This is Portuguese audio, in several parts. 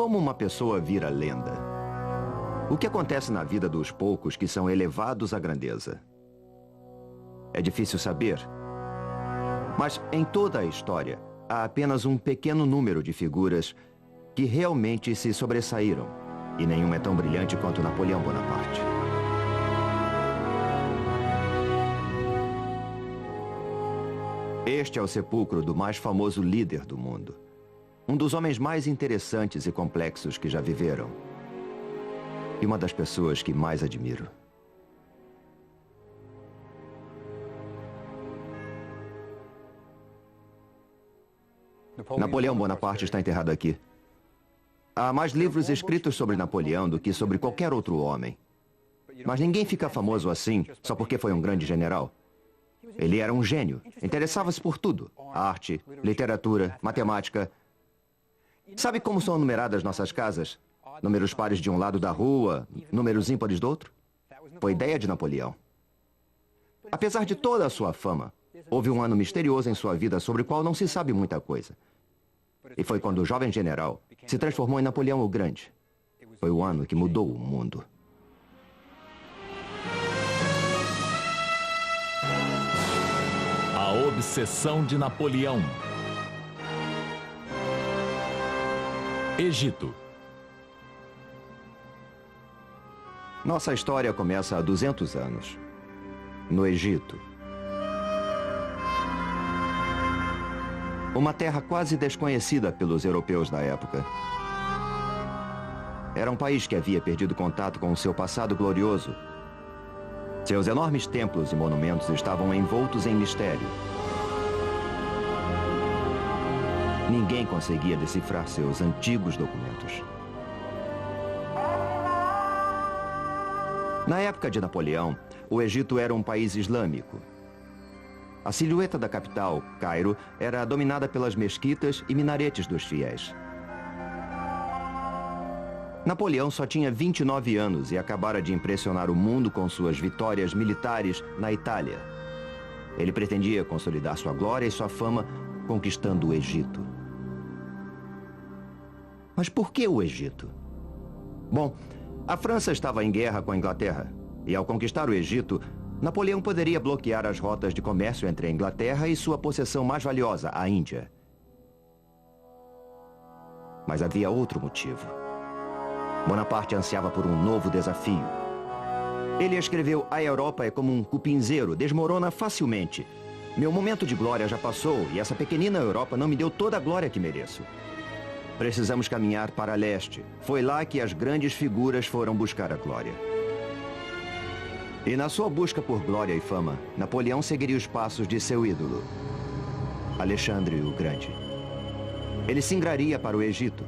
Como uma pessoa vira lenda? O que acontece na vida dos poucos que são elevados à grandeza? É difícil saber. Mas em toda a história, há apenas um pequeno número de figuras que realmente se sobressaíram. E nenhum é tão brilhante quanto Napoleão Bonaparte. Este é o sepulcro do mais famoso líder do mundo. Um dos homens mais interessantes e complexos que já viveram. E uma das pessoas que mais admiro. Napoleão Bonaparte está enterrado aqui. Há mais livros escritos sobre Napoleão do que sobre qualquer outro homem. Mas ninguém fica famoso assim só porque foi um grande general. Ele era um gênio. Interessava-se por tudo. Arte, literatura, matemática. Sabe como são numeradas nossas casas? Números pares de um lado da rua, números ímpares do outro? Foi ideia de Napoleão. Apesar de toda a sua fama, houve um ano misterioso em sua vida sobre o qual não se sabe muita coisa. E foi quando o jovem general se transformou em Napoleão o Grande. Foi o ano que mudou o mundo. A obsessão de Napoleão. Egito. Nossa história começa há 200 anos, no Egito. Uma terra quase desconhecida pelos europeus da época. Era um país que havia perdido contato com o seu passado glorioso. Seus enormes templos e monumentos estavam envoltos em mistério. Ninguém conseguia decifrar seus antigos documentos. Na época de Napoleão, o Egito era um país islâmico. A silhueta da capital, Cairo, era dominada pelas mesquitas e minaretes dos fiéis. Napoleão só tinha 29 anos e acabara de impressionar o mundo com suas vitórias militares na Itália. Ele pretendia consolidar sua glória e sua fama conquistando o Egito. Mas por que o Egito? Bom, a França estava em guerra com a Inglaterra. E ao conquistar o Egito, Napoleão poderia bloquear as rotas de comércio entre a Inglaterra e sua possessão mais valiosa, a Índia. Mas havia outro motivo. Bonaparte ansiava por um novo desafio. Ele escreveu: "A Europa é como um cupinzeiro, desmorona facilmente. Meu momento de glória já passou e essa pequenina Europa não me deu toda a glória que mereço. Precisamos caminhar para leste. Foi lá que as grandes figuras foram buscar a glória." E na sua busca por glória e fama, Napoleão seguiria os passos de seu ídolo, Alexandre o Grande. Ele singraria para o Egito,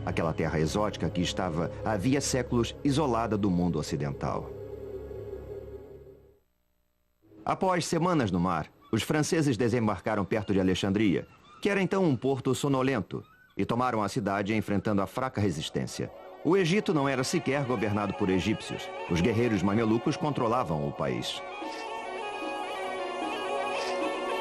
aquela terra exótica que estava, havia séculos, isolada do mundo ocidental. Após semanas no mar, os franceses desembarcaram perto de Alexandria, que era então um porto sonolento, e tomaram a cidade enfrentando a fraca resistência. O Egito não era sequer governado por egípcios. Os guerreiros mamelucos controlavam o país.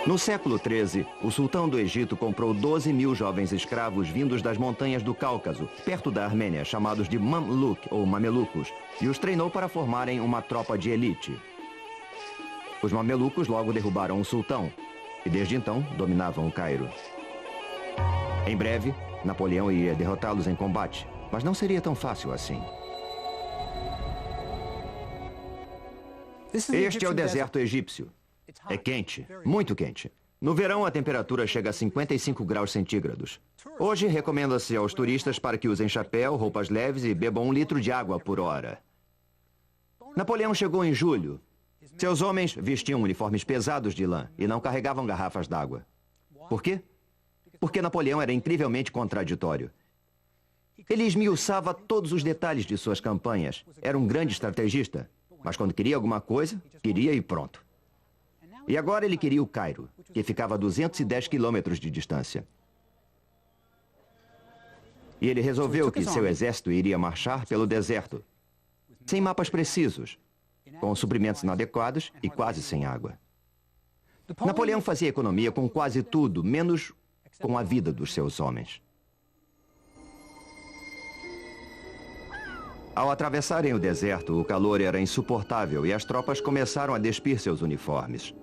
No século XIII, o sultão do Egito comprou 12.000 jovens escravos vindos das montanhas do Cáucaso, perto da Armênia, chamados de Mamluk ou mamelucos, e os treinou para formarem uma tropa de elite. Os mamelucos logo derrubaram o sultão, e desde então dominavam o Cairo. Em breve, Napoleão iria derrotá-los em combate, mas não seria tão fácil assim. Este é o deserto egípcio. É quente, muito quente. No verão, a temperatura chega a 55 graus centígrados. Hoje, recomenda-se aos turistas para que usem chapéu, roupas leves e bebam 1 litro de água por hora. Napoleão chegou em julho. Seus homens vestiam uniformes pesados de lã e não carregavam garrafas d'água. Por quê? Porque Napoleão era incrivelmente contraditório. Ele esmiuçava todos os detalhes de suas campanhas. Era um grande estrategista, mas quando queria alguma coisa, queria e pronto. E agora ele queria o Cairo, que ficava a 210 quilômetros de distância. E ele resolveu que seu exército iria marchar pelo deserto, sem mapas precisos, com suprimentos inadequados e quase sem água. Napoleão fazia economia com quase tudo, menos com a vida dos seus homens. Ao atravessarem o deserto, o calor era insuportável e as tropas começaram a despir seus uniformes.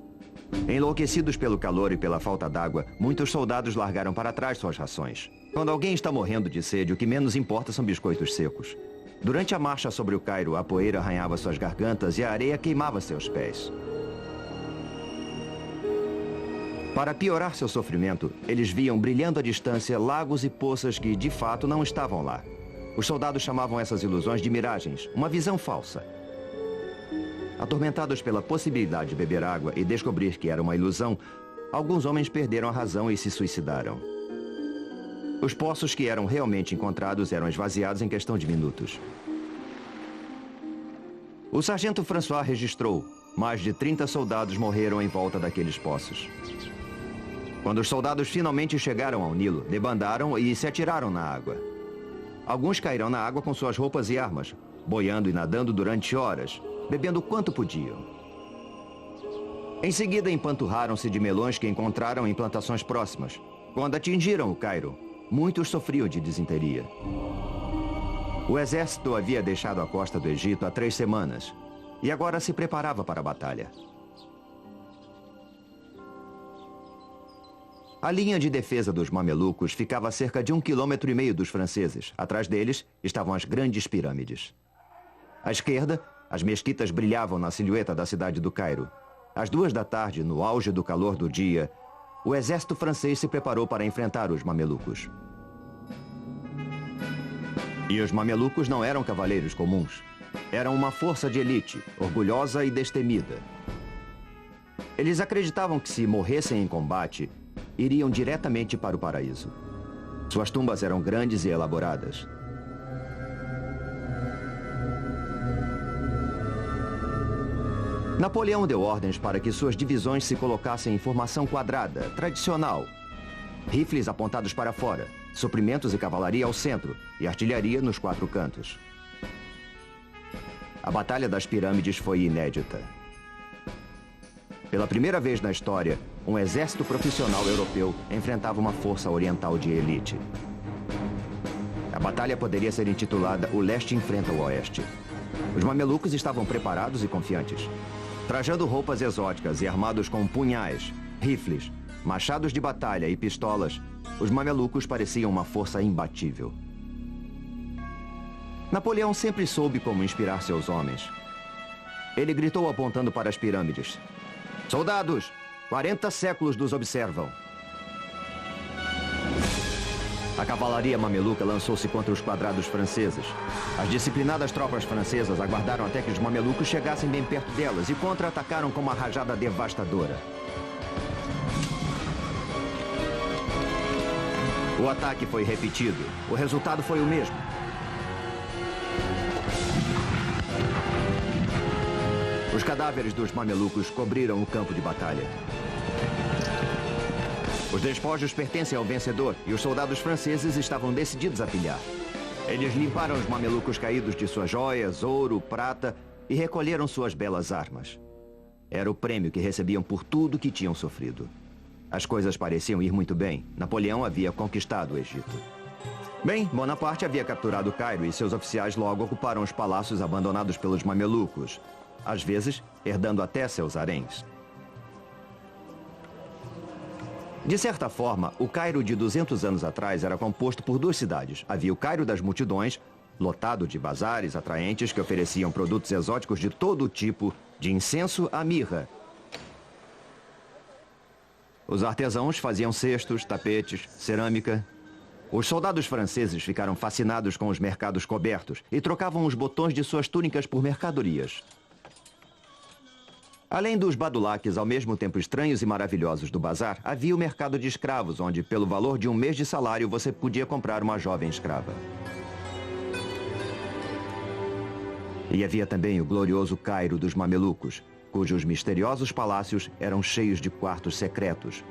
Enlouquecidos pelo calor e pela falta d'água, muitos soldados largaram para trás suas rações. Quando alguém está morrendo de sede, o que menos importa são biscoitos secos. Durante a marcha sobre o Cairo, a poeira arranhava suas gargantas e a areia queimava seus pés. Para piorar seu sofrimento, eles viam brilhando à distância lagos e poças que, de fato, não estavam lá. Os soldados chamavam essas ilusões de miragens, uma visão falsa. Atormentados pela possibilidade de beber água e descobrir que era uma ilusão, alguns homens perderam a razão e se suicidaram. Os poços que eram realmente encontrados eram esvaziados em questão de minutos. O sargento François registrou: mais de 30 soldados morreram em volta daqueles poços. Quando os soldados finalmente chegaram ao Nilo, debandaram e se atiraram na água. Alguns caíram na água com suas roupas e armas, boiando e nadando durante horas, bebendo quanto podiam. Em seguida, empanturraram-se de melões que encontraram em plantações próximas. Quando atingiram o Cairo, muitos sofriam de disenteria. O exército havia deixado a costa do Egito há 3 semanas e agora se preparava para a batalha. A linha de defesa dos mamelucos ficava a cerca de 1,5 km dos franceses. Atrás deles estavam as grandes pirâmides. À esquerda, as mesquitas brilhavam na silhueta da cidade do Cairo. Às 2 da tarde, no auge do calor do dia, o exército francês se preparou para enfrentar os mamelucos. E os mamelucos não eram cavaleiros comuns. Eram uma força de elite, orgulhosa e destemida. Eles acreditavam que se morressem em combate, iriam diretamente para o paraíso. Suas tumbas eram grandes e elaboradas. Napoleão deu ordens para que suas divisões se colocassem em formação quadrada, tradicional. Rifles apontados para fora, suprimentos e cavalaria ao centro e artilharia nos 4 cantos. A Batalha das Pirâmides foi inédita. Pela primeira vez na história, um exército profissional europeu enfrentava uma força oriental de elite. A batalha poderia ser intitulada O Leste enfrenta o Oeste. Os mamelucos estavam preparados e confiantes. Trajando roupas exóticas e armados com punhais, rifles, machados de batalha e pistolas, os mamelucos pareciam uma força imbatível. Napoleão sempre soube como inspirar seus homens. Ele gritou apontando para as pirâmides: "Soldados, 40 séculos nos observam." A cavalaria mameluca lançou-se contra os quadrados franceses. As disciplinadas tropas francesas aguardaram até que os mamelucos chegassem bem perto delas e contra-atacaram com uma rajada devastadora. O ataque foi repetido. O resultado foi o mesmo. Os cadáveres dos mamelucos cobriram o campo de batalha. Os despojos pertencem ao vencedor e os soldados franceses estavam decididos a pilhar. Eles limparam os mamelucos caídos de suas joias, ouro, prata e recolheram suas belas armas. Era o prêmio que recebiam por tudo que tinham sofrido. As coisas pareciam ir muito bem. Napoleão havia conquistado o Egito. Bem, Bonaparte havia capturado o Cairo e seus oficiais logo ocuparam os palácios abandonados pelos mamelucos, às vezes herdando até seus haréns. De certa forma, o Cairo de 200 anos atrás era composto por 2 cidades. Havia o Cairo das multidões, lotado de bazares atraentes que ofereciam produtos exóticos de todo tipo, de incenso a mirra. Os artesãos faziam cestos, tapetes, cerâmica. Os soldados franceses ficaram fascinados com os mercados cobertos e trocavam os botões de suas túnicas por mercadorias. Além dos badulaques ao mesmo tempo estranhos e maravilhosos do bazar, havia o mercado de escravos, onde, pelo valor de 1 mês de salário, você podia comprar uma jovem escrava. E havia também o glorioso Cairo dos mamelucos, cujos misteriosos palácios eram cheios de quartos secretos.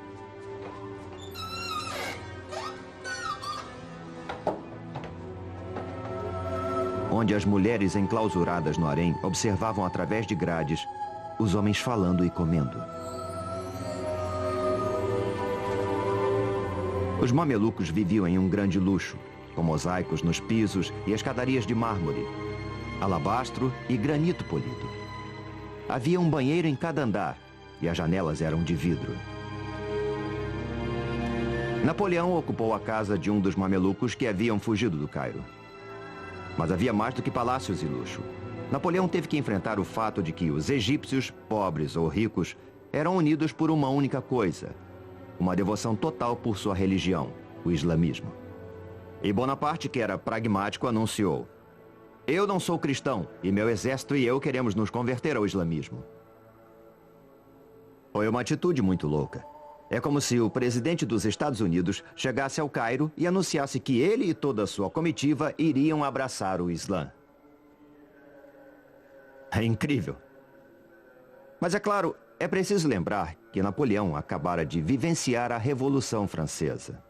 Onde as mulheres enclausuradas no harém observavam através de grades os homens falando e comendo. Os mamelucos viviam em um grande luxo, com mosaicos nos pisos e escadarias de mármore. alabastro e granito polido. Havia um banheiro em cada andar e as janelas eram de vidro. Napoleão ocupou a casa de um dos mamelucos que haviam fugido do Cairo. Mas havia mais do que palácios e luxo. Napoleão teve que enfrentar o fato de que os egípcios, pobres ou ricos, eram unidos por uma única coisa: uma devoção total por sua religião, o islamismo. E Bonaparte, que era pragmático, anunciou: eu não sou cristão e meu exército e eu queremos nos converter ao islamismo. Foi uma atitude muito louca. É como se o presidente dos Estados Unidos chegasse ao Cairo e anunciasse que ele e toda a sua comitiva iriam abraçar o Islã. É incrível. Mas é claro, é preciso lembrar que Napoleão acabara de vivenciar a Revolução Francesa.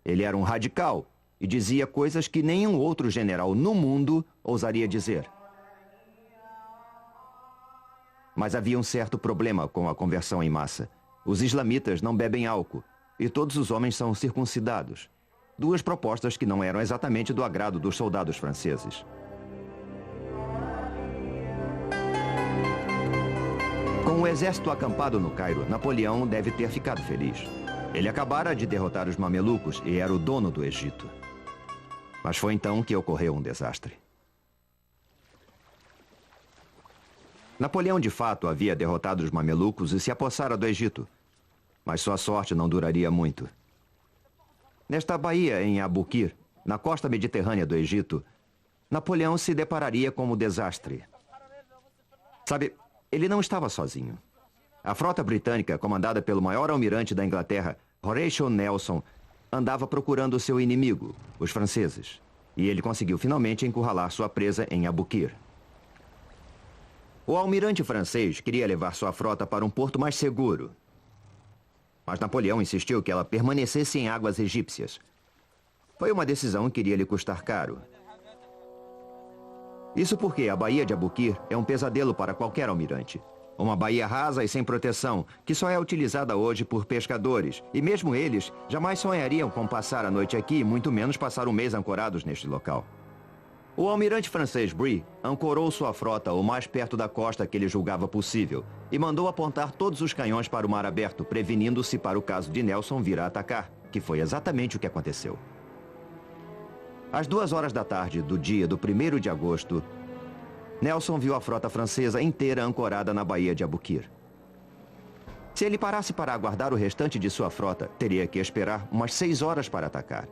Ele era um radical e dizia coisas que nenhum outro general no mundo ousaria dizer. Mas havia um certo problema com a conversão em massa. Os islamitas não bebem álcool e todos os homens são circuncidados. Duas propostas que não eram exatamente do agrado dos soldados franceses. Com o exército acampado no Cairo, Napoleão deve ter ficado feliz. Ele acabara de derrotar os mamelucos e era o dono do Egito. Mas foi então que ocorreu um desastre. Napoleão, de fato, havia derrotado os mamelucos e se apossara do Egito. Mas sua sorte não duraria muito. Nesta baía em Abukir, na costa mediterrânea do Egito, Napoleão se depararia com o desastre. Sabe, ele não estava sozinho. A frota britânica, comandada pelo maior almirante da Inglaterra, Horatio Nelson, andava procurando seu inimigo, os franceses. E ele conseguiu finalmente encurralar sua presa em Abukir. O almirante francês queria levar sua frota para um porto mais seguro. Mas Napoleão insistiu que ela permanecesse em águas egípcias. Foi uma decisão que iria lhe custar caro. Isso porque a Baía de Abukir é um pesadelo para qualquer almirante. Uma baía rasa e sem proteção, que só é utilizada hoje por pescadores. E mesmo eles jamais sonhariam com passar a noite aqui, muito menos passar um mês ancorados neste local. O almirante francês Brie ancorou sua frota o mais perto da costa que ele julgava possível e mandou apontar todos os canhões para o mar aberto, prevenindo-se para o caso de Nelson vir a atacar, que foi exatamente o que aconteceu. Às 2 horas da tarde do dia do 1º de agosto, Nelson viu a frota francesa inteira ancorada na Baía de Abukir. Se ele parasse para aguardar o restante de sua frota, teria que esperar umas 6 horas para atacar.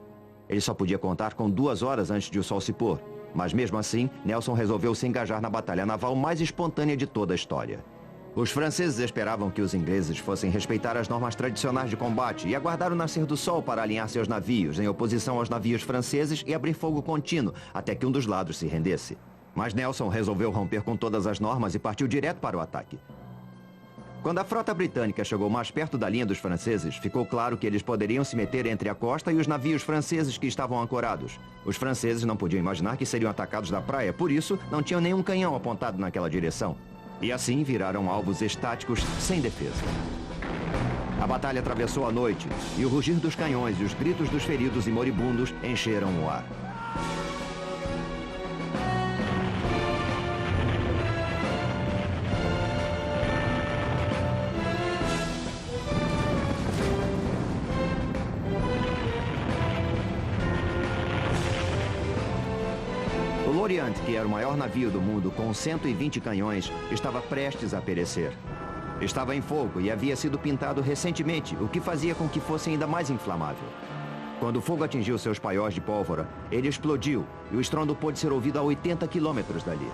Ele só podia contar com 2 horas antes de o sol se pôr. Mas mesmo assim, Nelson resolveu se engajar na batalha naval mais espontânea de toda a história. Os franceses esperavam que os ingleses fossem respeitar as normas tradicionais de combate e aguardar o nascer do sol para alinhar seus navios em oposição aos navios franceses e abrir fogo contínuo até que um dos lados se rendesse. Mas Nelson resolveu romper com todas as normas e partiu direto para o ataque. Quando a frota britânica chegou mais perto da linha dos franceses, ficou claro que eles poderiam se meter entre a costa e os navios franceses que estavam ancorados. Os franceses não podiam imaginar que seriam atacados da praia, por isso não tinham nenhum canhão apontado naquela direção. E assim viraram alvos estáticos sem defesa. A batalha atravessou a noite e o rugir dos canhões e os gritos dos feridos e moribundos encheram o ar. O Orient, que era o maior navio do mundo com 120 canhões, estava prestes a perecer. Estava em fogo e havia sido pintado recentemente, o que fazia com que fosse ainda mais inflamável. Quando o fogo atingiu seus paióis de pólvora, ele explodiu e o estrondo pôde ser ouvido a 80 quilômetros dali.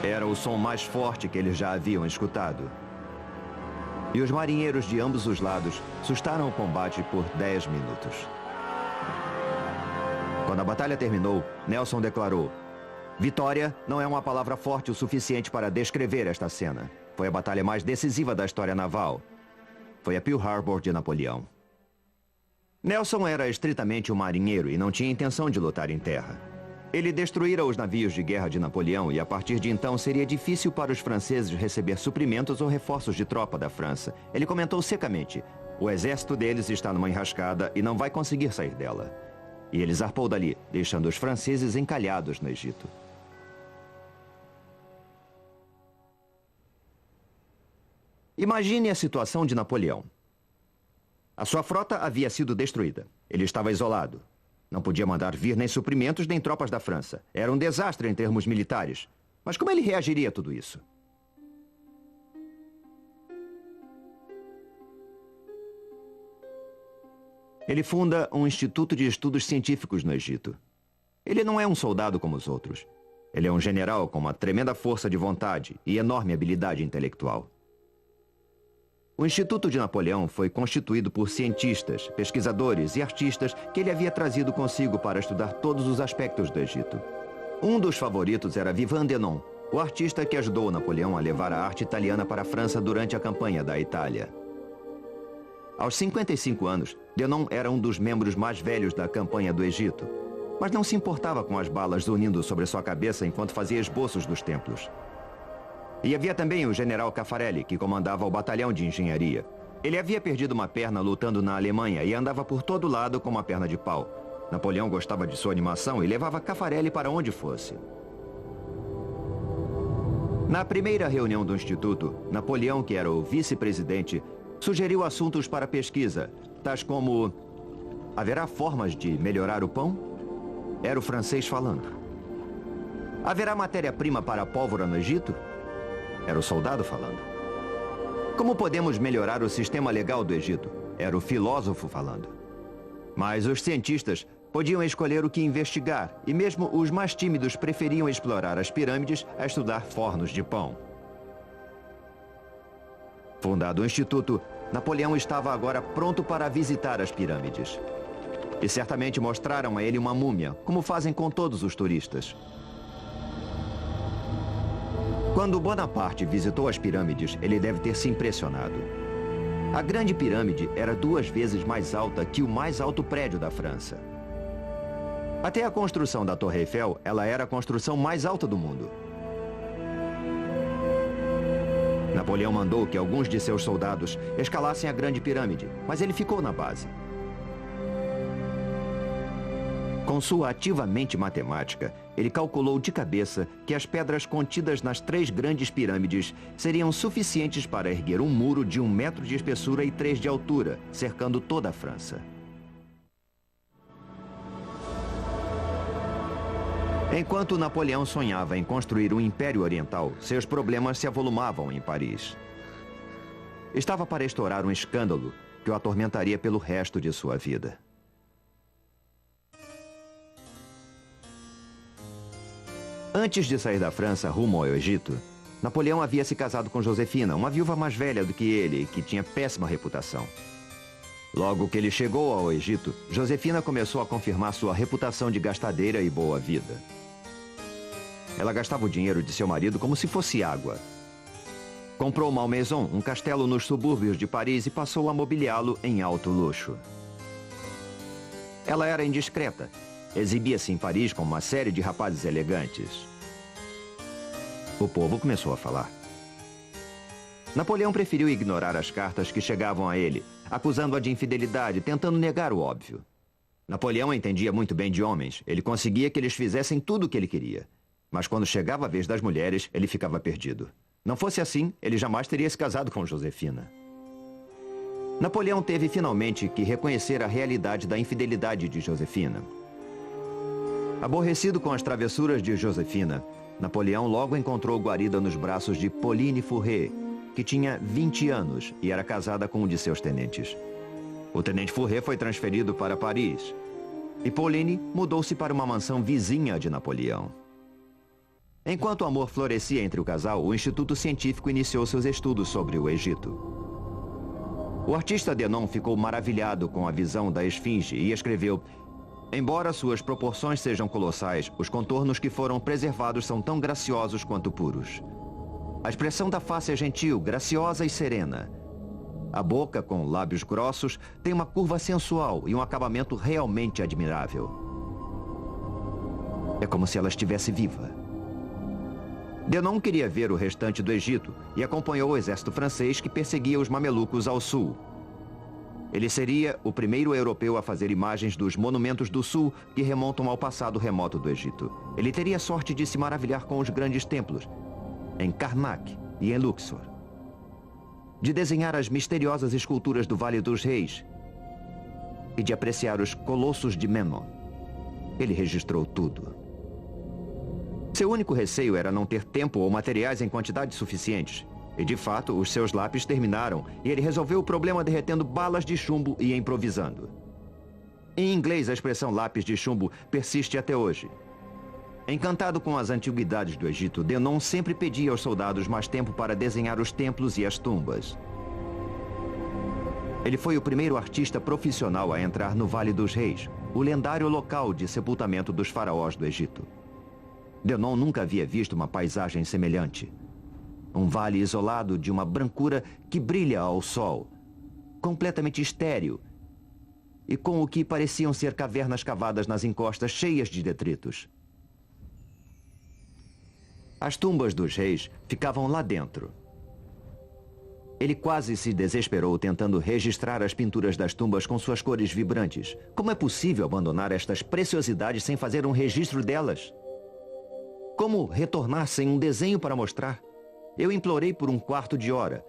Era o som mais forte que eles já haviam escutado. E os marinheiros de ambos os lados sustaram o combate por 10 minutos. Quando a batalha terminou, Nelson declarou: "Vitória não é uma palavra forte o suficiente para descrever esta cena. Foi a batalha mais decisiva da história naval. Foi a Pearl Harbor de Napoleão." Nelson era estritamente um marinheiro e não tinha intenção de lutar em terra. Ele destruíra os navios de guerra de Napoleão e a partir de então seria difícil para os franceses receber suprimentos ou reforços de tropa da França. Ele comentou secamente: "O exército deles está numa enrascada e não vai conseguir sair dela." E ele zarpou dali, deixando os franceses encalhados no Egito. Imagine a situação de Napoleão. A sua frota havia sido destruída. Ele estava isolado. Não podia mandar vir nem suprimentos nem tropas da França. Era um desastre em termos militares. Mas como ele reagiria a tudo isso? Ele funda um instituto de estudos científicos no Egito. Ele não é um soldado como os outros. Ele é um general com uma tremenda força de vontade e enorme habilidade intelectual. O Instituto de Napoleão foi constituído por cientistas, pesquisadores e artistas que ele havia trazido consigo para estudar todos os aspectos do Egito. Um dos favoritos era Vivant Denon, o artista que ajudou Napoleão a levar a arte italiana para a França durante a campanha da Itália. Aos 55 anos, Denon era um dos membros mais velhos da campanha do Egito, mas não se importava com as balas zunindo sobre sua cabeça enquanto fazia esboços dos templos. E havia também o general Caffarelli, que comandava o batalhão de engenharia. Ele havia perdido uma perna lutando na Alemanha e andava por todo lado com uma perna de pau. Napoleão gostava de sua animação e levava Caffarelli para onde fosse. Na primeira reunião do Instituto, Napoleão, que era o vice-presidente, sugeriu assuntos para pesquisa, tais como: haverá formas de melhorar o pão? Era o francês falando. Haverá matéria-prima para a pólvora no Egito? Era o soldado falando. Como podemos melhorar o sistema legal do Egito? Era o filósofo falando. Mas os cientistas podiam escolher o que investigar, e mesmo os mais tímidos preferiam explorar as pirâmides a estudar fornos de pão. Fundado o Instituto, Napoleão estava agora pronto para visitar as pirâmides. E certamente mostraram a ele uma múmia, como fazem com todos os turistas. Quando Bonaparte visitou as pirâmides, ele deve ter se impressionado. A Grande Pirâmide era 2 vezes mais alta que o mais alto prédio da França. Até a construção da Torre Eiffel, ela era a construção mais alta do mundo. Napoleão mandou que alguns de seus soldados escalassem a Grande Pirâmide, mas ele ficou na base. Com sua ativa mente matemática, ele calculou de cabeça que as pedras contidas nas 3 grandes pirâmides seriam suficientes para erguer um muro de 1 metro de espessura e 3 de altura, cercando toda a França. Enquanto Napoleão sonhava em construir um império oriental, seus problemas se avolumavam em Paris. Estava para estourar um escândalo que o atormentaria pelo resto de sua vida. Antes de sair da França rumo ao Egito, Napoleão havia se casado com Josefina, uma viúva mais velha do que ele, que tinha péssima reputação. Logo que ele chegou ao Egito, Josefina começou a confirmar sua reputação de gastadeira e boa vida. Ela gastava o dinheiro de seu marido como se fosse água. Comprou Malmaison, um castelo nos subúrbios de Paris, e passou a mobiliá-lo em alto luxo. Ela era indiscreta. Exibia-se em Paris com uma série de rapazes elegantes. O povo começou a falar. Napoleão preferiu ignorar as cartas que chegavam a ele, acusando-a de infidelidade, tentando negar o óbvio. Napoleão entendia muito bem de homens. Ele conseguia que eles fizessem tudo o que ele queria. Mas quando chegava a vez das mulheres, ele ficava perdido. Não fosse assim, ele jamais teria se casado com Josefina. Napoleão teve finalmente que reconhecer a realidade da infidelidade de Josefina. Aborrecido com as travessuras de Josefina, Napoleão logo encontrou guarida nos braços de Pauline Fourré, que tinha 20 anos e era casada com um de seus tenentes. O tenente Fourré foi transferido para Paris e Pauline mudou-se para uma mansão vizinha de Napoleão. Enquanto o amor florescia entre o casal, o Instituto Científico iniciou seus estudos sobre o Egito. O artista Denon ficou maravilhado com a visão da esfinge e escreveu: embora suas proporções sejam colossais, os contornos que foram preservados são tão graciosos quanto puros. A expressão da face é gentil, graciosa e serena. A boca, com lábios grossos, tem uma curva sensual e um acabamento realmente admirável. É como se ela estivesse viva. Denon queria ver o restante do Egito e acompanhou o exército francês que perseguia os mamelucos ao sul. Ele seria o primeiro europeu a fazer imagens dos monumentos do sul que remontam ao passado remoto do Egito. Ele teria a sorte de se maravilhar com os grandes templos, em Karnak e em Luxor. de desenhar as misteriosas esculturas do Vale dos Reis e de apreciar os colossos de Memnon. Ele registrou tudo. Seu único receio era não ter tempo ou materiais em quantidades suficientes. E, de fato, os seus lápis terminaram e ele resolveu o problema derretendo balas de chumbo e improvisando. Em inglês, a expressão lápis de chumbo persiste até hoje. Encantado com as antiguidades do Egito, Denon sempre pedia aos soldados mais tempo para desenhar os templos e as tumbas. Ele foi o primeiro artista profissional a entrar no Vale dos Reis, o lendário local de sepultamento dos faraós do Egito. Denon nunca havia visto uma paisagem semelhante. Um vale isolado de uma brancura que brilha ao sol, completamente estéril, e com o que pareciam ser cavernas cavadas nas encostas cheias de detritos. As tumbas dos reis ficavam lá dentro. Ele quase se desesperou tentando registrar as pinturas das tumbas com suas cores vibrantes. Como é possível abandonar estas preciosidades sem fazer um registro delas? Como retornar sem um desenho para mostrar? Eu implorei por um quarto de hora.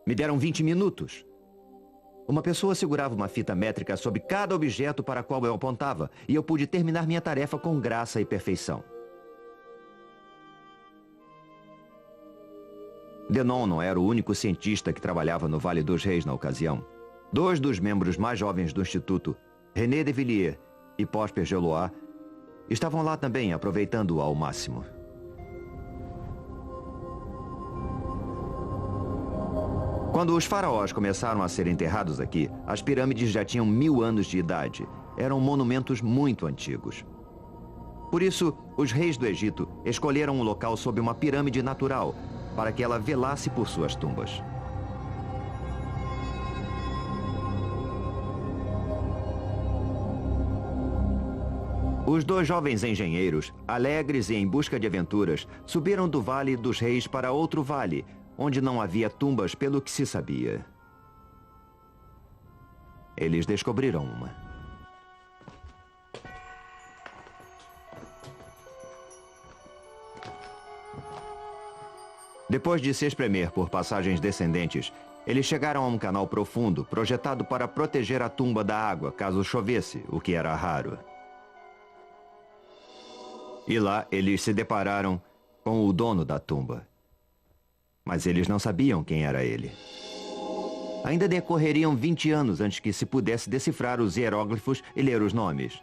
Me deram 20 minutos. Uma pessoa segurava uma fita métrica sobre cada objeto para qual eu apontava, e eu pude terminar minha tarefa com graça e perfeição. Denon não era o único cientista que trabalhava no Vale dos Reis na ocasião. 2 dos membros mais jovens do Instituto, René de Villiers e Prosper Gelois, estavam lá também, aproveitando-o ao máximo. Quando os faraós começaram a ser enterrados aqui, as pirâmides já tinham 1000 anos de idade. Eram monumentos muito antigos. Por isso, os reis do Egito escolheram um local sob uma pirâmide natural, para que ela velasse por suas tumbas. Os 2 jovens engenheiros, alegres e em busca de aventuras, subiram do Vale dos Reis para outro vale, onde não havia tumbas pelo que se sabia. Eles descobriram uma. Depois de se espremer por passagens descendentes, eles chegaram a um canal profundo, projetado para proteger a tumba da água, caso chovesse, o que era raro. E lá eles se depararam com o dono da tumba. Mas eles não sabiam quem era ele. Ainda decorreriam 20 anos antes que se pudesse decifrar os hieróglifos e ler os nomes.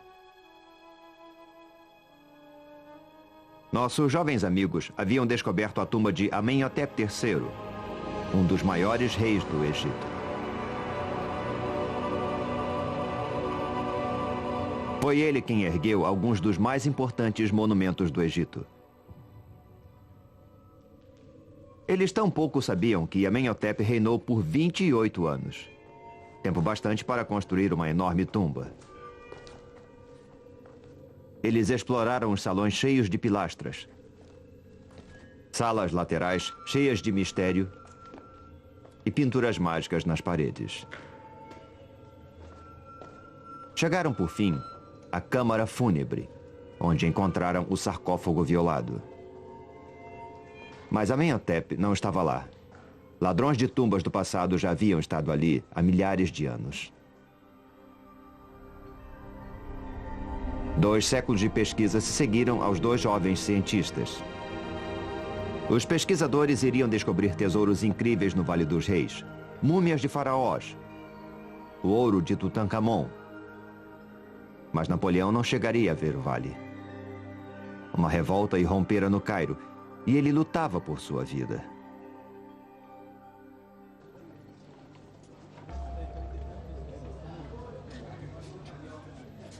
Nossos jovens amigos haviam descoberto a tumba de Amenhotep III, um dos maiores reis do Egito. Foi ele quem ergueu alguns dos mais importantes monumentos do Egito. Eles tão pouco sabiam que Amenhotep reinou por 28 anos. Tempo bastante para construir uma enorme tumba. Eles exploraram os salões cheios de pilastras. Salas laterais cheias de mistério e pinturas mágicas nas paredes. Chegaram, por fim, à câmara fúnebre, onde encontraram o sarcófago violado. Mas Amenhotep não estava lá. Ladrões de tumbas do passado já haviam estado ali há milhares de anos. 2 séculos de pesquisa se seguiram aos 2 jovens cientistas. Os pesquisadores iriam descobrir tesouros incríveis no Vale dos Reis, múmias de faraós, o ouro de Tutankhamon. Mas Napoleão não chegaria a ver o vale. Uma revolta irrompera no Cairo, e ele lutava por sua vida.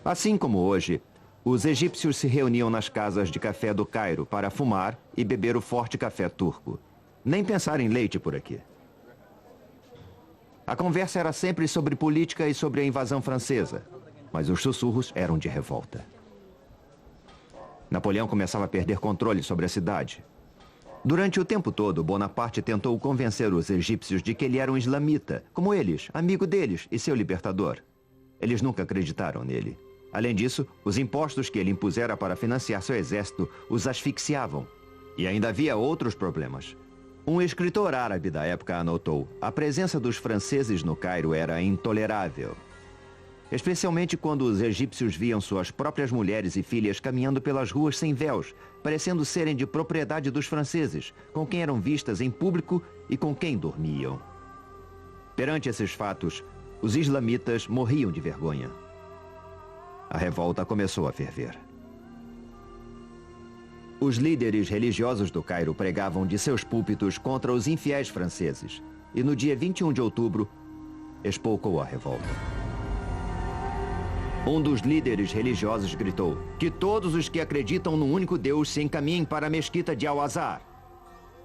Assim como hoje, os egípcios se reuniam nas casas de café do Cairo para fumar e beber o forte café turco. Nem pensar em leite por aqui. A conversa era sempre sobre política e sobre a invasão francesa, mas os sussurros eram de revolta. Napoleão começava a perder controle sobre a cidade. Durante o tempo todo, Bonaparte tentou convencer os egípcios de que ele era um islamita, como eles, amigo deles e seu libertador. Eles nunca acreditaram nele. Além disso, os impostos que ele impusera para financiar seu exército os asfixiavam. E ainda havia outros problemas. Um escritor árabe da época anotou: a presença dos franceses no Cairo era intolerável. Especialmente quando os egípcios viam suas próprias mulheres e filhas caminhando pelas ruas sem véus, parecendo serem de propriedade dos franceses, com quem eram vistas em público e com quem dormiam. Perante esses fatos, os islamitas morriam de vergonha. A revolta começou a ferver. Os líderes religiosos do Cairo pregavam de seus púlpitos contra os infiéis franceses, e no dia 21 de outubro, espolcou a revolta. Um dos líderes religiosos gritou: que todos os que acreditam no único Deus se encaminhem para a mesquita de Al-Azhar.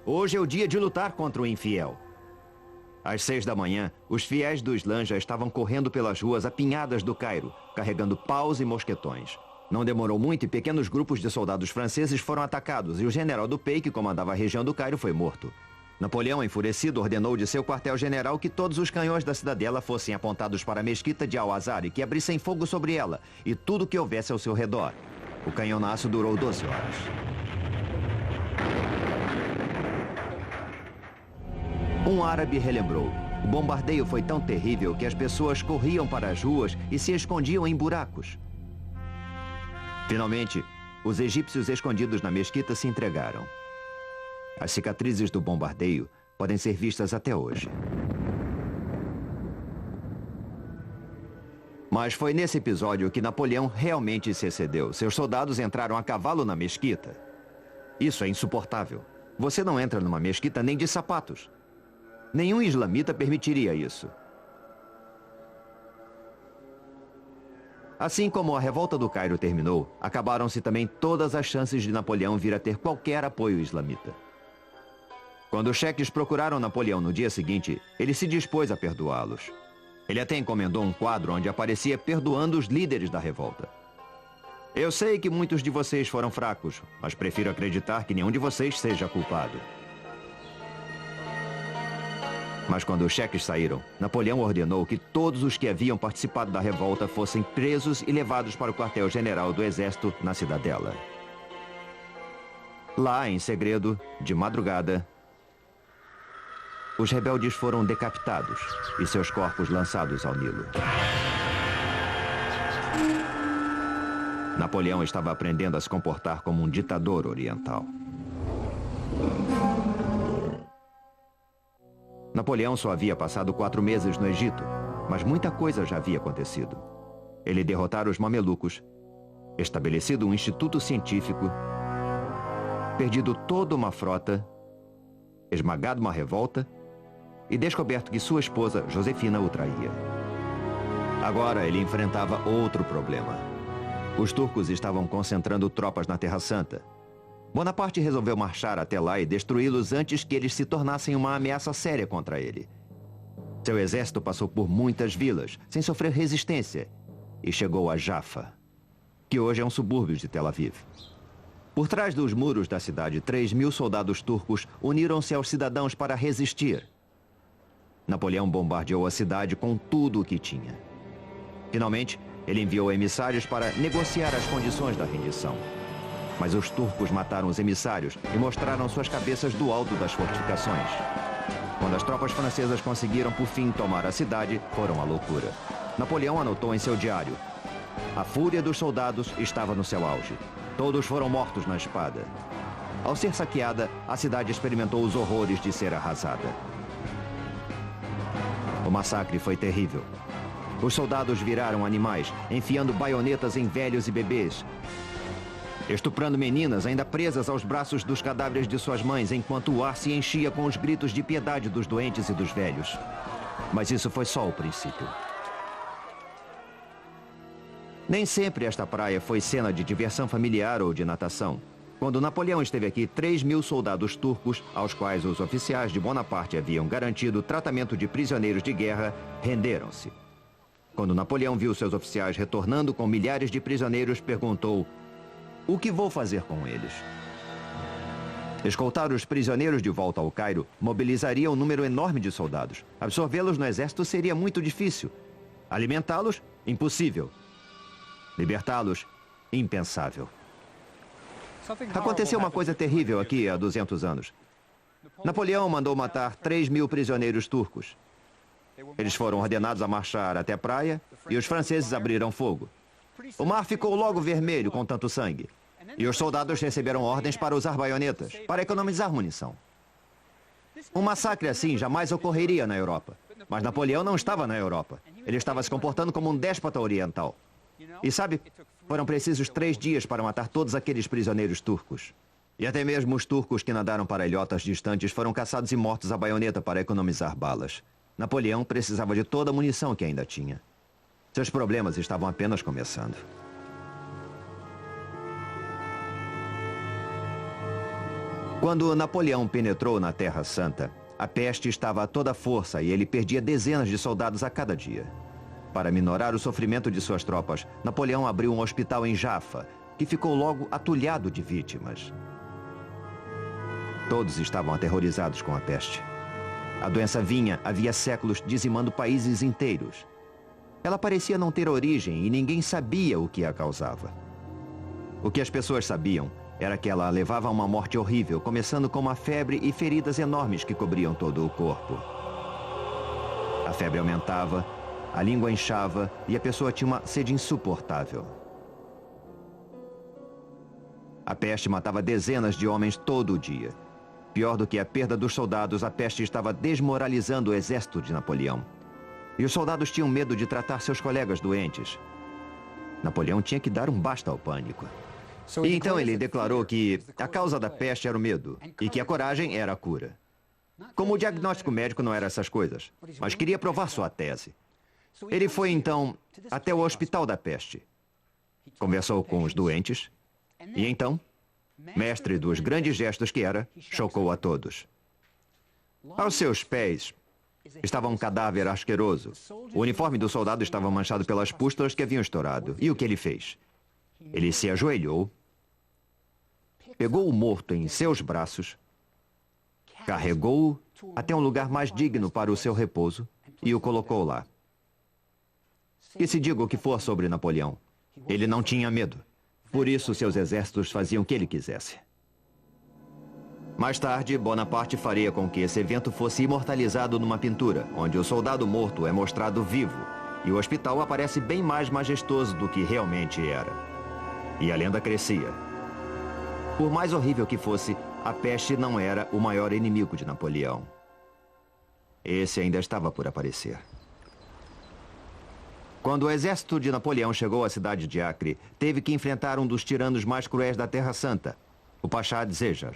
Hoje é o dia de lutar contra o infiel. Às 6 da manhã, os fiéis do Islã já estavam correndo pelas ruas apinhadas do Cairo, carregando paus e mosquetões. Não demorou muito e pequenos grupos de soldados franceses foram atacados e o general Dupey, que comandava a região do Cairo, foi morto. Napoleão, enfurecido, ordenou de seu quartel-general que todos os canhões da cidadela fossem apontados para a mesquita de Al-Azhar e que abrissem fogo sobre ela e tudo que houvesse ao seu redor. O canhonaço durou 12 horas. Um árabe relembrou: o bombardeio foi tão terrível que as pessoas corriam para as ruas e se escondiam em buracos. Finalmente, os egípcios escondidos na mesquita se entregaram. As cicatrizes do bombardeio podem ser vistas até hoje. Mas foi nesse episódio que Napoleão realmente se excedeu. Seus soldados entraram a cavalo na mesquita. Isso é insuportável. Você não entra numa mesquita nem de sapatos. Nenhum islamita permitiria isso. Assim como a revolta do Cairo terminou, acabaram-se também todas as chances de Napoleão vir a ter qualquer apoio islamita. Quando os cheques procuraram Napoleão no dia seguinte, ele se dispôs a perdoá-los. Ele até encomendou um quadro onde aparecia perdoando os líderes da revolta. Eu sei que muitos de vocês foram fracos, mas prefiro acreditar que nenhum de vocês seja culpado. Mas quando os cheques saíram, Napoleão ordenou que todos os que haviam participado da revolta fossem presos e levados para o quartel-general do exército na cidadela. Lá, em segredo, de madrugada, os rebeldes foram decapitados e seus corpos lançados ao Nilo. Napoleão estava aprendendo a se comportar como um ditador oriental. Napoleão só havia passado 4 meses no Egito, mas muita coisa já havia acontecido. Ele derrotara os mamelucos, estabelecido um instituto científico, perdido toda uma frota, esmagado uma revolta e descoberto que sua esposa, Josefina, o traía. Agora ele enfrentava outro problema. Os turcos estavam concentrando tropas na Terra Santa. Bonaparte resolveu marchar até lá e destruí-los antes que eles se tornassem uma ameaça séria contra ele. Seu exército passou por muitas vilas, sem sofrer resistência, e chegou a Jaffa, que hoje é um subúrbio de Tel Aviv. Por trás dos muros da cidade, 3.000 soldados turcos uniram-se aos cidadãos para resistir. Napoleão bombardeou a cidade com tudo o que tinha. Finalmente, ele enviou emissários para negociar as condições da rendição. Mas os turcos mataram os emissários e mostraram suas cabeças do alto das fortificações. Quando as tropas francesas conseguiram, por fim, tomar a cidade, foram à loucura. Napoleão anotou em seu diário: a fúria dos soldados estava no seu auge. Todos foram mortos na espada. Ao ser saqueada, a cidade experimentou os horrores de ser arrasada. O massacre foi terrível. Os soldados viraram animais, enfiando baionetas em velhos e bebês, estuprando meninas ainda presas aos braços dos cadáveres de suas mães, enquanto o ar se enchia com os gritos de piedade dos doentes e dos velhos. Mas isso foi só o princípio. Nem sempre esta praia foi cena de diversão familiar ou de natação. Quando Napoleão esteve aqui, 3.000 soldados turcos, aos quais os oficiais de Bonaparte haviam garantido tratamento de prisioneiros de guerra, renderam-se. Quando Napoleão viu seus oficiais retornando com milhares de prisioneiros, perguntou: o que vou fazer com eles? Escoltar os prisioneiros de volta ao Cairo mobilizaria um número enorme de soldados. Absorvê-los no exército seria muito difícil. Alimentá-los? Impossível. Libertá-los? Impensável. Aconteceu uma coisa terrível aqui há 200 anos. Napoleão mandou matar 3.000 prisioneiros turcos. Eles foram ordenados a marchar até a praia e os franceses abriram fogo. O mar ficou logo vermelho com tanto sangue. E os soldados receberam ordens para usar baionetas, para economizar munição. Um massacre assim jamais ocorreria na Europa. Mas Napoleão não estava na Europa. Ele estava se comportando como um déspota oriental. E sabe, foram precisos 3 dias para matar todos aqueles prisioneiros turcos. E até mesmo os turcos que nadaram para ilhotas distantes foram caçados e mortos à baioneta para economizar balas. Napoleão precisava de toda a munição que ainda tinha. Seus problemas estavam apenas começando. Quando Napoleão penetrou na Terra Santa, a peste estava a toda força e ele perdia dezenas de soldados a cada dia. Para minorar o sofrimento de suas tropas, Napoleão abriu um hospital em Jaffa, que ficou logo atulhado de vítimas. Todos estavam aterrorizados com a peste. A doença vinha havia séculos dizimando países inteiros. Ela parecia não ter origem e ninguém sabia o que a causava. O que as pessoas sabiam era que ela levava a uma morte horrível, começando com uma febre e feridas enormes que cobriam todo o corpo. A febre aumentava, a língua inchava e a pessoa tinha uma sede insuportável. A peste matava dezenas de homens todo o dia. Pior do que a perda dos soldados, a peste estava desmoralizando o exército de Napoleão. E os soldados tinham medo de tratar seus colegas doentes. Napoleão tinha que dar um basta ao pânico. E então ele declarou que a causa da peste era o medo e que a coragem era a cura. Como o diagnóstico médico não era essas coisas, mas queria provar sua tese. Ele foi então até o hospital da peste. Conversou com os doentes e então, mestre dos grandes gestos que era, chocou a todos. Aos seus pés estava um cadáver asqueroso. O uniforme do soldado estava manchado pelas pústulas que haviam estourado. E o que ele fez? Ele se ajoelhou, pegou o morto em seus braços, carregou-o até um lugar mais digno para o seu repouso e o colocou lá. Que se diga o que for sobre Napoleão, ele não tinha medo. Por isso, seus exércitos faziam o que ele quisesse. Mais tarde, Bonaparte faria com que esse evento fosse imortalizado numa pintura, onde o soldado morto é mostrado vivo, e o hospital aparece bem mais majestoso do que realmente era. E a lenda crescia. Por mais horrível que fosse, a peste não era o maior inimigo de Napoleão. Esse ainda estava por aparecer. Quando o exército de Napoleão chegou à cidade de Acre, teve que enfrentar um dos tiranos mais cruéis da Terra Santa, o Pachá de Zejar,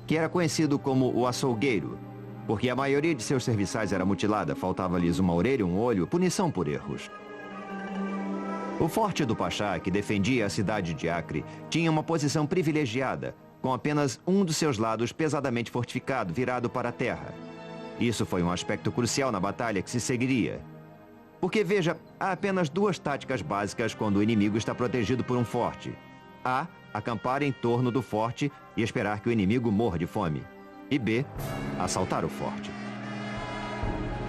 que era conhecido como o açougueiro, porque a maioria de seus serviçais era mutilada, faltava-lhes uma orelha e um olho, punição por erros. O forte do Pachá, que defendia a cidade de Acre, tinha uma posição privilegiada, com apenas um dos seus lados pesadamente fortificado, virado para a terra. Isso foi um aspecto crucial na batalha que se seguiria. Porque, veja, há apenas 2 táticas básicas quando o inimigo está protegido por um forte. A, acampar em torno do forte e esperar que o inimigo morra de fome. E B, assaltar o forte.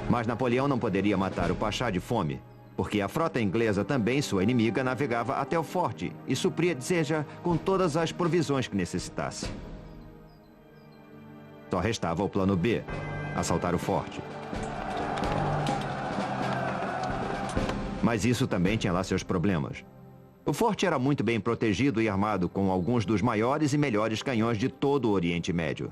Mas Napoleão não poderia matar o Pachá de fome, porque a frota inglesa, também sua inimiga, navegava até o forte e supria Zejar com todas as provisões que necessitasse. Só restava o plano B, assaltar o forte. Mas isso também tinha lá seus problemas. O forte era muito bem protegido e armado com alguns dos maiores e melhores canhões de todo o Oriente Médio.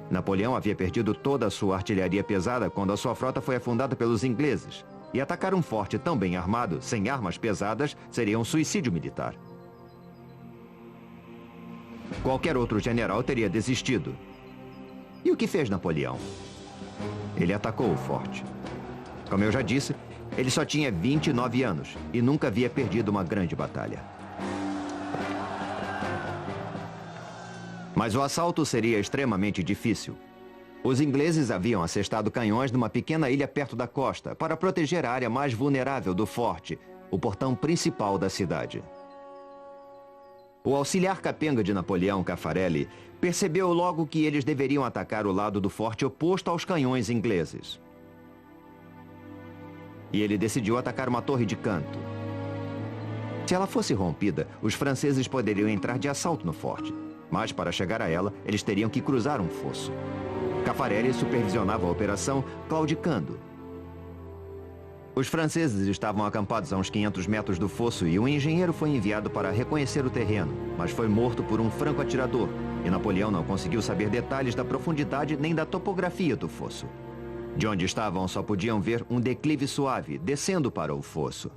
Napoleão havia perdido toda a sua artilharia pesada quando a sua frota foi afundada pelos ingleses. E atacar um forte tão bem armado, sem armas pesadas, seria um suicídio militar. Qualquer outro general teria desistido. E o que fez Napoleão? Ele atacou o forte. Como eu já disse, ele só tinha 29 anos e nunca havia perdido uma grande batalha. Mas o assalto seria extremamente difícil. Os ingleses haviam assestado canhões numa pequena ilha perto da costa para proteger a área mais vulnerável do forte, o portão principal da cidade. O auxiliar capenga de Napoleão, Caffarelli, percebeu logo que eles deveriam atacar o lado do forte oposto aos canhões ingleses. E ele decidiu atacar uma torre de canto. Se ela fosse rompida, os franceses poderiam entrar de assalto no forte. Mas, para chegar a ela, eles teriam que cruzar um fosso. Caffarelli supervisionava a operação, claudicando. Os franceses estavam acampados a uns 500 metros do fosso e um engenheiro foi enviado para reconhecer o terreno, mas foi morto por um franco-atirador, e Napoleão não conseguiu saber detalhes da profundidade nem da topografia do fosso. De onde estavam, só podiam ver um declive suave, descendo para o fosso.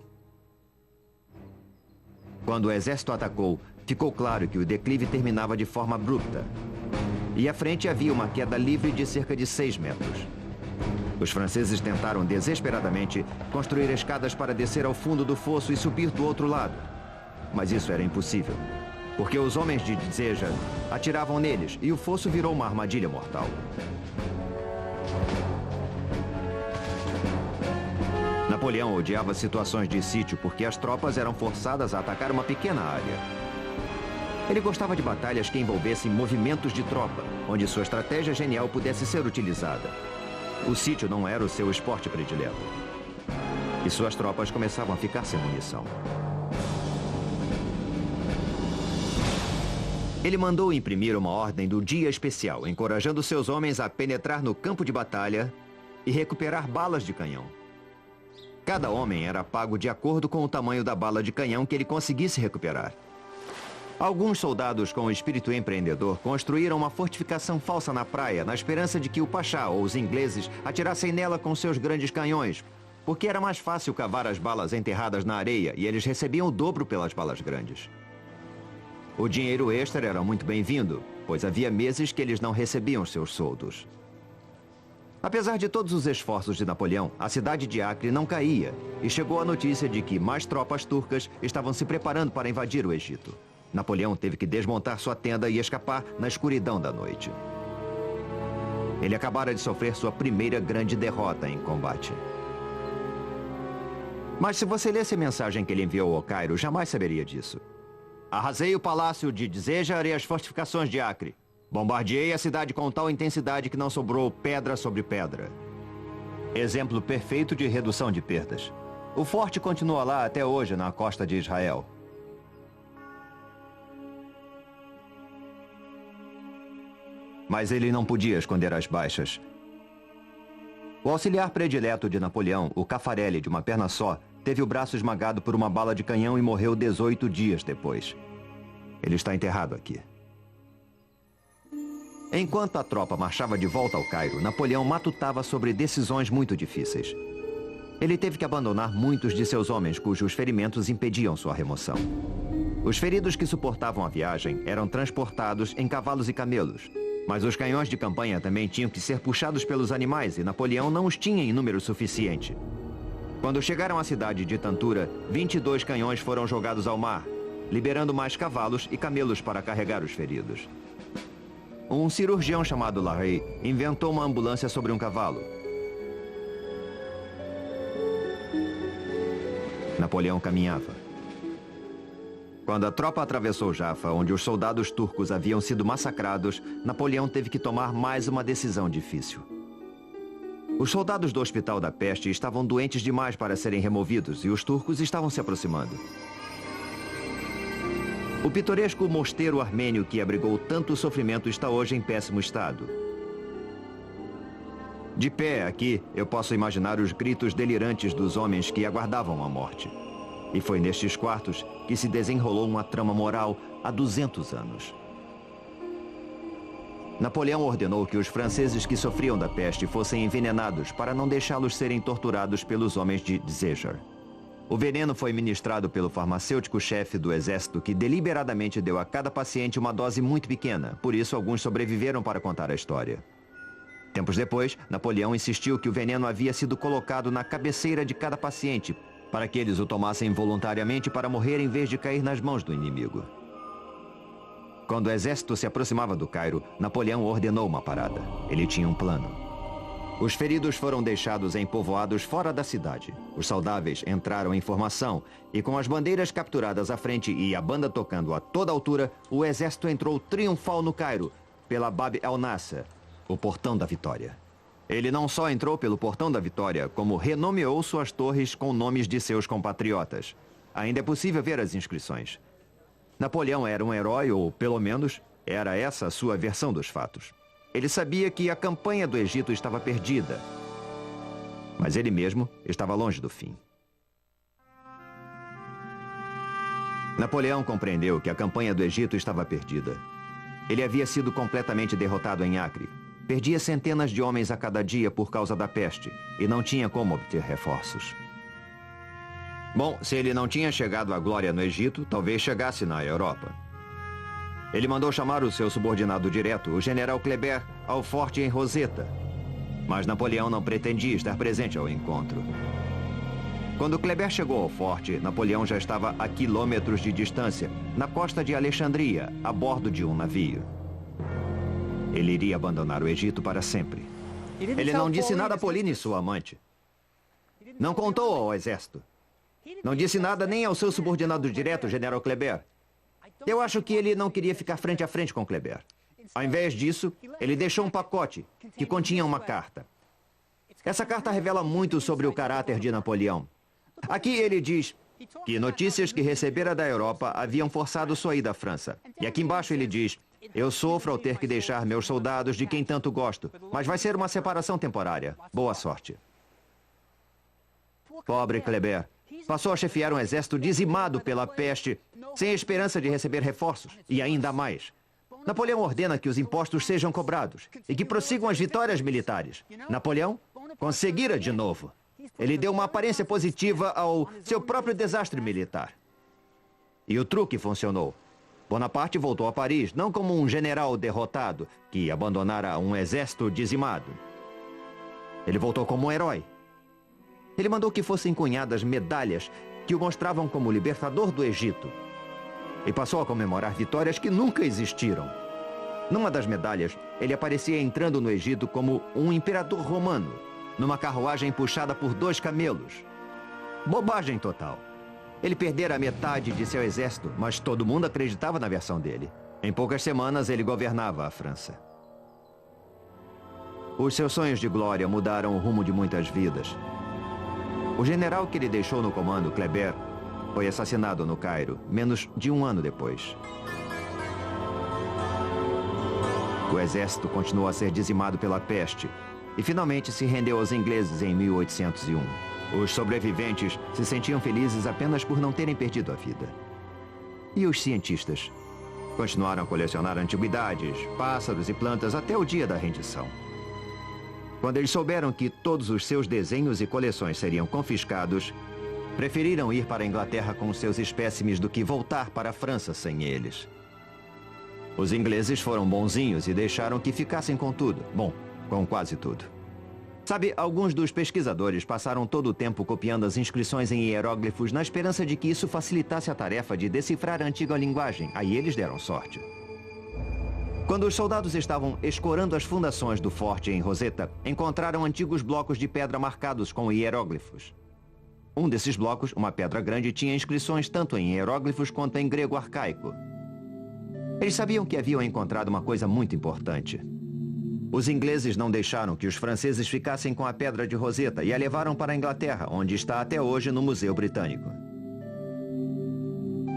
Quando o exército atacou, ficou claro que o declive terminava de forma abrupta. E à frente havia uma queda livre de cerca de 6 metros. Os franceses tentaram desesperadamente construir escadas para descer ao fundo do fosso e subir do outro lado. Mas isso era impossível, porque os homens de Dzéjar atiravam neles e o fosso virou uma armadilha mortal. Napoleão odiava situações de sítio porque as tropas eram forçadas a atacar uma pequena área. Ele gostava de batalhas que envolvessem movimentos de tropa, onde sua estratégia genial pudesse ser utilizada. O sítio não era o seu esporte predileto. E suas tropas começavam a ficar sem munição. Ele mandou imprimir uma ordem do dia especial, encorajando seus homens a penetrar no campo de batalha e recuperar balas de canhão. Cada homem era pago de acordo com o tamanho da bala de canhão que ele conseguisse recuperar. Alguns soldados com espírito empreendedor construíram uma fortificação falsa na praia, na esperança de que o Pachá ou os ingleses atirassem nela com seus grandes canhões, porque era mais fácil cavar as balas enterradas na areia e eles recebiam o dobro pelas balas grandes. O dinheiro extra era muito bem-vindo, pois havia meses que eles não recebiam seus soldos. Apesar de todos os esforços de Napoleão, a cidade de Acre não caía e chegou a notícia de que mais tropas turcas estavam se preparando para invadir o Egito. Napoleão teve que desmontar sua tenda e escapar na escuridão da noite. Ele acabara de sofrer sua primeira grande derrota em combate. Mas se você lesse a mensagem que ele enviou ao Cairo, jamais saberia disso. Arrasei o palácio de Dzéjar e as fortificações de Acre. Bombardeei a cidade com tal intensidade que não sobrou pedra sobre pedra. Exemplo perfeito de redução de perdas. O forte continua lá até hoje na costa de Israel. Mas ele não podia esconder as baixas. O auxiliar predileto de Napoleão, o Caffarelli, de uma perna só, teve o braço esmagado por uma bala de canhão e morreu 18 dias depois. Ele está enterrado aqui. Enquanto a tropa marchava de volta ao Cairo, Napoleão matutava sobre decisões muito difíceis. Ele teve que abandonar muitos de seus homens cujos ferimentos impediam sua remoção. Os feridos que suportavam a viagem eram transportados em cavalos e camelos. Mas os canhões de campanha também tinham que ser puxados pelos animais e Napoleão não os tinha em número suficiente. Quando chegaram à cidade de Tantura, 22 canhões foram jogados ao mar, liberando mais cavalos e camelos para carregar os feridos. Um cirurgião chamado Larrey inventou uma ambulância sobre um cavalo. Napoleão caminhava. Quando a tropa atravessou Jaffa, onde os soldados turcos haviam sido massacrados, Napoleão teve que tomar mais uma decisão difícil. Os soldados do Hospital da Peste estavam doentes demais para serem removidos e os turcos estavam se aproximando. O pitoresco mosteiro armênio que abrigou tanto sofrimento está hoje em péssimo estado. De pé aqui, eu posso imaginar os gritos delirantes dos homens que aguardavam a morte. E foi nestes quartos que se desenrolou uma trama moral há 200 anos. Napoleão ordenou que os franceses que sofriam da peste fossem envenenados para não deixá-los serem torturados pelos homens de Dzéjar. O veneno foi ministrado pelo farmacêutico-chefe do exército que deliberadamente deu a cada paciente uma dose muito pequena, por isso alguns sobreviveram para contar a história. Tempos depois, Napoleão insistiu que o veneno havia sido colocado na cabeceira de cada paciente, para que eles o tomassem voluntariamente para morrer em vez de cair nas mãos do inimigo. Quando o exército se aproximava do Cairo, Napoleão ordenou uma parada. Ele tinha um plano. Os feridos foram deixados em povoados fora da cidade. Os saudáveis entraram em formação e, com as bandeiras capturadas à frente e a banda tocando a toda altura, o exército entrou triunfal no Cairo, pela Bab el-Nasser, o Portão da Vitória. Ele não só entrou pelo Portão da Vitória, como renomeou suas torres com nomes de seus compatriotas. Ainda é possível ver as inscrições. Napoleão era um herói, ou pelo menos, Era essa a sua versão dos fatos. Ele sabia que a campanha do Egito estava perdida. Mas ele mesmo estava longe do fim. Napoleão compreendeu que a campanha do Egito estava perdida. Ele havia sido completamente derrotado em Acre. Perdia centenas de homens a cada dia por causa da peste e não tinha como obter reforços. Bom, se ele não tinha chegado à glória no Egito, talvez chegasse na Europa. Ele mandou chamar o seu subordinado direto, o general Kleber, ao forte em Roseta. Mas Napoleão não pretendia estar presente ao encontro. Quando Kleber chegou ao forte, Napoleão já estava a quilômetros de distância, na costa de Alexandria, a bordo de um navio. Ele iria abandonar o Egito para sempre. Ele não disse nada a Pauline, sua amante. Não contou ao exército. Não disse nada nem ao seu subordinado direto, general Kleber. Eu acho que ele não queria ficar frente a frente com Kleber. Ao invés disso, ele deixou um pacote que continha uma carta. Essa carta revela muito sobre o caráter de Napoleão. Aqui ele diz que notícias que recebera da Europa haviam forçado sua ida à França. E aqui embaixo ele diz: eu sofro ao ter que deixar meus soldados de quem tanto gosto, mas vai ser uma separação temporária. Boa sorte. Pobre Kleber. Passou a chefiar um exército dizimado pela peste, sem esperança de receber reforços. E ainda mais. Napoleão ordena que os impostos sejam cobrados e que prossigam as vitórias militares. Napoleão conseguira de novo. Ele deu uma aparência positiva ao seu próprio desastre militar. E o truque funcionou. Bonaparte voltou a Paris, não como um general derrotado que abandonara um exército dizimado. Ele voltou como um herói. Ele mandou que fossem cunhadas medalhas que o mostravam como libertador do Egito. E passou a comemorar vitórias que nunca existiram. Numa das medalhas, ele aparecia entrando no Egito como um imperador romano, numa carruagem puxada por 2 camelos. Bobagem total. Ele perdera a metade de seu exército, mas todo mundo acreditava na versão dele. Em poucas semanas, ele governava a França. Os seus sonhos de glória mudaram o rumo de muitas vidas. O general que ele deixou no comando, Kleber, foi assassinado no Cairo, menos de um ano depois. O exército continuou a ser dizimado pela peste e finalmente se rendeu aos ingleses em 1801. Os sobreviventes se sentiam felizes apenas por não terem perdido a vida. E os cientistas? Continuaram a colecionar antiguidades, pássaros e plantas até o dia da rendição. Quando eles souberam que todos os seus desenhos e coleções seriam confiscados, preferiram ir para a Inglaterra com seus espécimes do que voltar para a França sem eles. Os ingleses foram bonzinhos e deixaram que ficassem com tudo. Bom, com quase tudo. Sabe, alguns dos pesquisadores passaram todo o tempo copiando as inscrições em hieróglifos na esperança de que isso facilitasse a tarefa de decifrar a antiga linguagem. Aí eles deram sorte. Quando os soldados estavam escorando as fundações do forte em Roseta, encontraram antigos blocos de pedra marcados com hieróglifos. Um desses blocos, uma pedra grande, tinha inscrições tanto em hieróglifos quanto em grego arcaico. Eles sabiam que haviam encontrado uma coisa muito importante. Os ingleses não deixaram que os franceses ficassem com a pedra de Roseta e a levaram para a Inglaterra, onde está até hoje no Museu Britânico.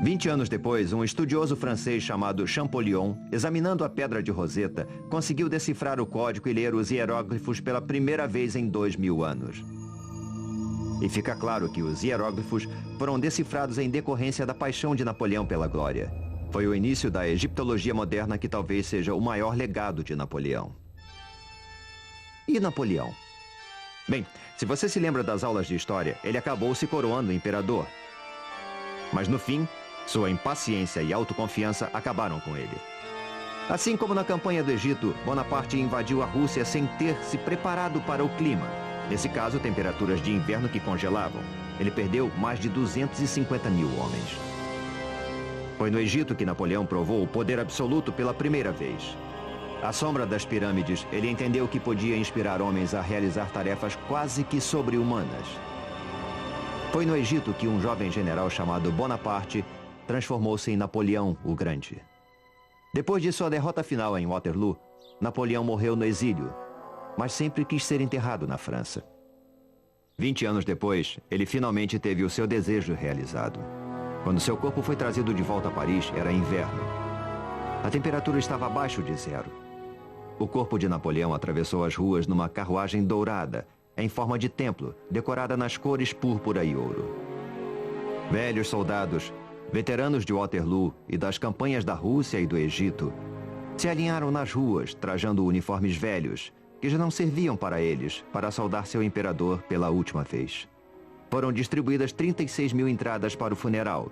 20 anos depois, um estudioso francês chamado Champollion, examinando a pedra de Roseta, conseguiu decifrar o código e ler os hieróglifos pela primeira vez em 2000 anos. E fica claro que os hieróglifos foram decifrados em decorrência da paixão de Napoleão pela glória. Foi o início da egiptologia moderna que talvez seja o maior legado de Napoleão. E Napoleão? Bem, se você se lembra das aulas de história, ele acabou se coroando imperador. Mas no fim, sua impaciência e autoconfiança acabaram com ele. Assim como na campanha do Egito, Bonaparte invadiu a Rússia sem ter se preparado para o clima. Nesse caso, temperaturas de inverno que congelavam. Ele perdeu mais de 250 mil homens. Foi no Egito que Napoleão provou o poder absoluto pela primeira vez. À sombra das pirâmides, ele entendeu que podia inspirar homens a realizar tarefas quase que sobre-humanas. Foi no Egito que um jovem general chamado Bonaparte transformou-se em Napoleão o Grande. Depois de sua derrota final em Waterloo, Napoleão morreu no exílio, mas sempre quis ser enterrado na França. 20 anos depois, ele finalmente teve o seu desejo realizado. Quando seu corpo foi trazido de volta a Paris, era inverno. A temperatura estava abaixo de zero. O corpo de Napoleão atravessou as ruas numa carruagem dourada, em forma de templo, decorada nas cores púrpura e ouro. Velhos soldados, veteranos de Waterloo e das campanhas da Rússia e do Egito, se alinharam nas ruas, trajando uniformes velhos, que já não serviam para eles, para saudar seu imperador pela última vez. Foram distribuídas 36 mil entradas para o funeral.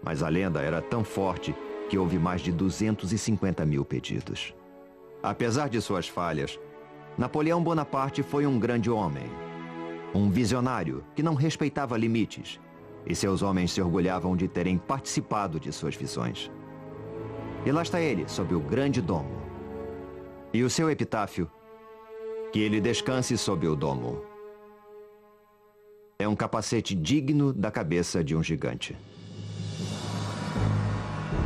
Mas a lenda era tão forte que houve mais de 250 mil pedidos. Apesar de suas falhas, Napoleão Bonaparte foi um grande homem. Um visionário que não respeitava limites, e seus homens se orgulhavam de terem participado de suas visões. E lá está ele, sob o grande domo. E o seu epitáfio: que ele descanse sob o domo. É um capacete digno da cabeça de um gigante.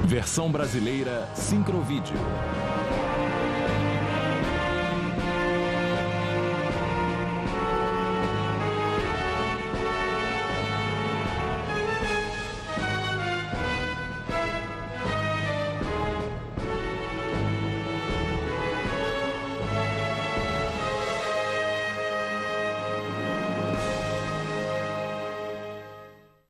Versão brasileira Sincrovídeo.